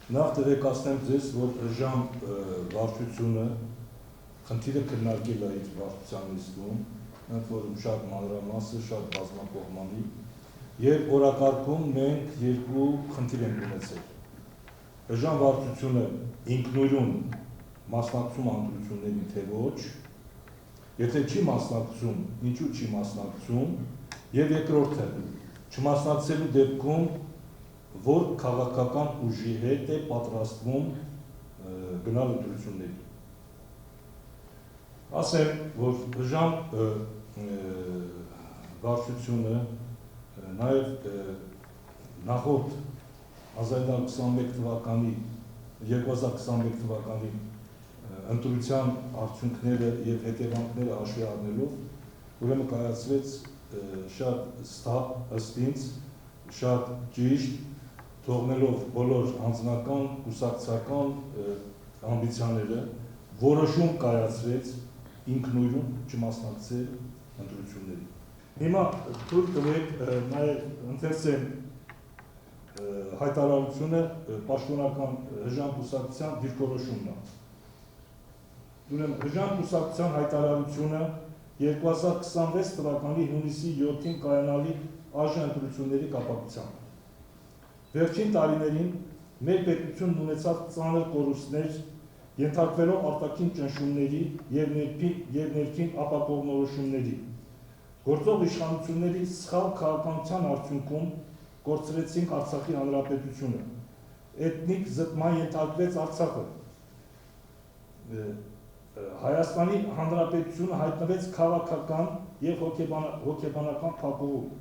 Նախ տեղեկացնեմ ձեզ, որ Ժամ վարչությունը խնդիրը քննարկել է իր վարչության նիստում, ընդ որում շատ մանրամասն, շատ բազմակողմանի, եւ օրակարգում մենք երկու խնդիր ենք ունեցել։ Ժամ վարչությունը ինքնուրույն մասնակցում ընտրություններին թե ոչ, եթե չի մասնակցում, ինչու չի մասնակցում, եւ երկրորդը չմասնակցելու դեպքում որ քաղաքական ուժի հետ է պատրաստվում գնալ ընտրությունների։ Ասեմ, որ Ժամ վարչությունը նաև նախորդ 1921 թվականի 2021 թվականի ընտրության արդյունքները եւ հետևանքները հաշվի առնելով ուրեմն կայացրեց շատ ստապ ըստ ինձ շատ ճիշտ թողնելով բոլոր անձնական, կուսակցական ամբիցիաները, որոշում կայացրեց ինքնուրույն չմասնակցել ընտրություններին։ Հիմա թույլ տվեք նաև ընթերցեմ հայտարարությունը պաշտոնական Ժամ կուսակցության դիրքորոշումն է։ Ուրեմն Ժամ կուսակցության հայտարարությունը 2026 թվականի հունիսի 7-ին կայանալի ԱԺ ընտրությունների կապակցությամբ։ Վերջին տարիներին մեր պետությունն ունեցավ ծանր կորուստներ, ենթարկվելով արտաքին ճնշումների եւ ներքին ապակողմնորոշումների։ Գործող իշխանությունների սխալ քաղաքականության արդյունքում կորցրեցինք Արցախի հանրապետությունը։ Էթնիկ զտման ենթարկվեց Արցախը։ Հայաստանի հանրապետությունը հայտնվեց քաղաքական եւ հոգեբանական փակուղում։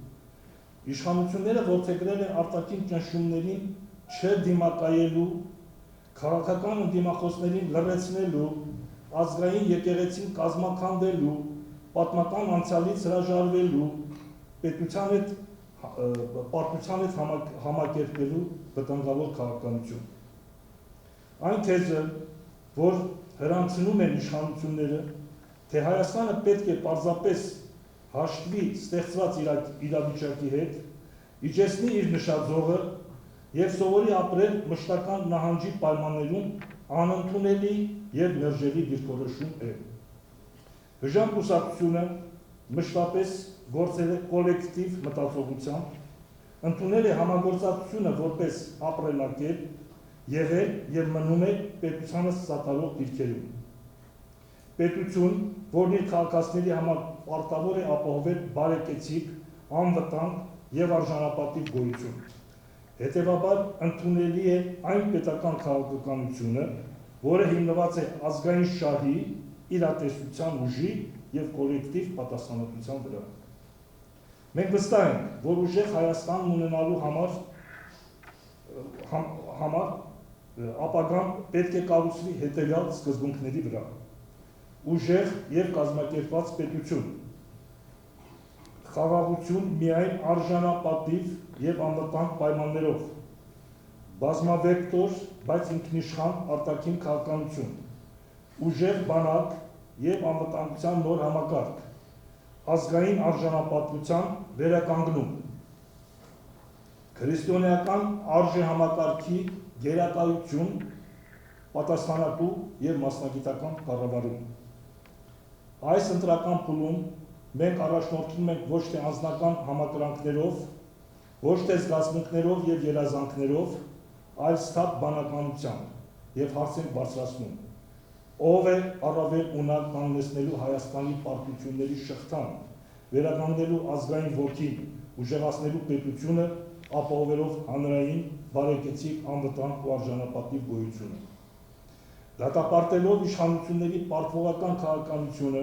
Իշխանությունները որդեգրել են արտաքին ճնշումներին չդիմակայելու, քաղաքական ընդդիմախոսներին լռեցնելու, ազգային եկեղեցին կազմաքանդելու, պատմական անցյալից հրաժարվելու, պարտության հետ համակերպելու վտանգավոր քաղաքականություն։ Այն թեզը, որ հրանցնում են իշխանությունները, թե Հայաստանը պետք է պարզապես հաշտվի ստեղծված իրավիճակի հետ, իջեցնի իր նշաձողը եւ սովորի ապրել մշտական նահանջի պայմաններում անընդունելի եւ մերժելի դիրքորոշում է։ Ժամ կուսակցությունը մշտապես գործել է կոլեկտիվ մտածողությամբ, ընդունել է համագործակցությունը որպես ապրելակերպ, եղել եւ մնում է պետությանը սատարող դիրքերում։ Պետություն, որն իր քաղաքացիների համար պարտավոր է ապահովել բարեկեցիկ, անվտանգ եւ արժանապատիվ գոյություն։ Հետևաբար ընդունելի է այն պետական քաղաքականությունը, որը հիմնված է ազգային շահի, իրատեսության ուժի եւ կոլեկտիվ պատասխանատվության վրա։ Մենք վստահ ենք, որ ուժեղ Հայաստանն ունենալու համար ապագան պետք է կառուցվի հետևյալ սկզբունքների վրա։ Ուժեղ եւ կազմակերպված պետություն, խաղաղություն միայն արժանապատիվ եւ անվտանգ պայմաններով, բազմավեկտոր, բայց ինքնիշխան արտաքին քաղաքականություն, ուժեղ բանակ եւ անվտանգության նոր համակարգ, ազգային արժանապատվության վերականգնում, քրիստոնեական արժեհամակարգի գերակայություն, պատասխանատու եւ մասնագիտական կառավարում։ Այս ընտրական փուլում մենք առաջնորդվում ենք ոչ թե անձնական համակրանքներով, ոչ թե զգացմունքներով եւ երազանքներով, այլ սթափ բանականությամբ եւ հարց ենք բարձրացնում. ով է առավել ունակ կանգնեցնելու Հայաստանի պարտությունների շղթան, վերականգնելու ազգային ոգին, ուժեղացնելու պետությունը, ապահովելով հանրային, բարեկեցիկ, անվտանգ ու արժանապատիվ գոյությունը։ Դատապարտելով իշխանությունների պարտվողական քաղաքականությունը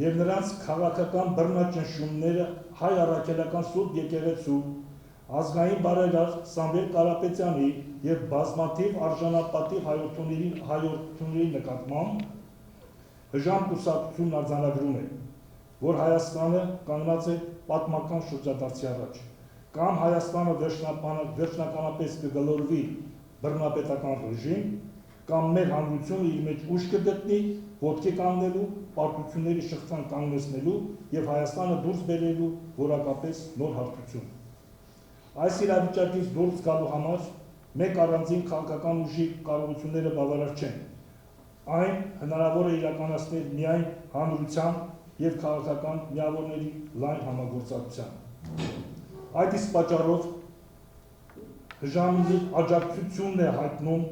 եւ նրանց քաղաքական բռնաճնշումները հայ առաքելական սուրբ եկեղեցու, ազգային բարերար Սամվել Կարապետյանի եւ բազմաթիվ արժանապատիվ հայորդների նկատմամբ Ժամ կուսակցությունն արձանագրում է, որ Հայաստանը կանգնած է պատմական շրջադարձի առաջ, կամ Հայաստանը վերջնականապես կգլորվի բռնապետական ռեժիմ, կամ մեր հանրությունը իր մեջ ուժ կգտնի ոտքի կանգնելու, պարտությունների շղթան կանգնեցնելու եւ Հայաստանը դուրս բերելու որակապես նոր հարթություն։ Այս իրավիճակից դուրս գալու համար մեկ առանձին քաղաքական ուժի կարողությունները բավարար չեն։ Այն հնարավոր է իրականացնել միայն հանրության և քաղաքական միավորների լայն համագործակցությամբ։ Այդ իսկ պատճառով ՀԺՀ-ի աջակցությունն է հայտնում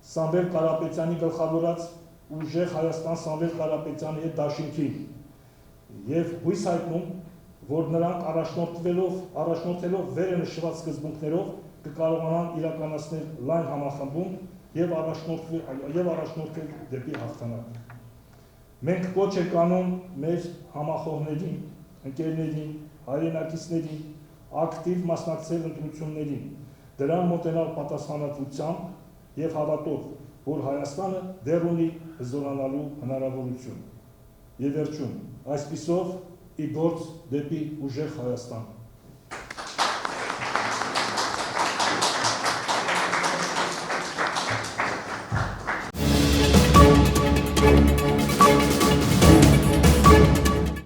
Սամվել Կարապետյանի գլխավորած ուժեղ Հայաստան Սամվել Կարապետյանի հետ դաշինքին և հույս հայտնում, որ նրանք առաջնորդելով վերը նշված սկզբունքներով կկարողանան իրականացնել լայն համախմբում և առաջնորդվել դեպի հաղթանակ։ Մենք կոչ ենք անում մեր համախոհներին, ընկերներին, հայրենակիցներին ակտիվ մասնակցել ընտրություններին, դրան մոտենալ պատասխանատվությամբ և հավատով, որ Հայաստանը դեռ ունի հզորանալու հնարավորություն։ Եվ վերջում, այսպիսով ի գործ դեպի ուժեղ Հայաստան։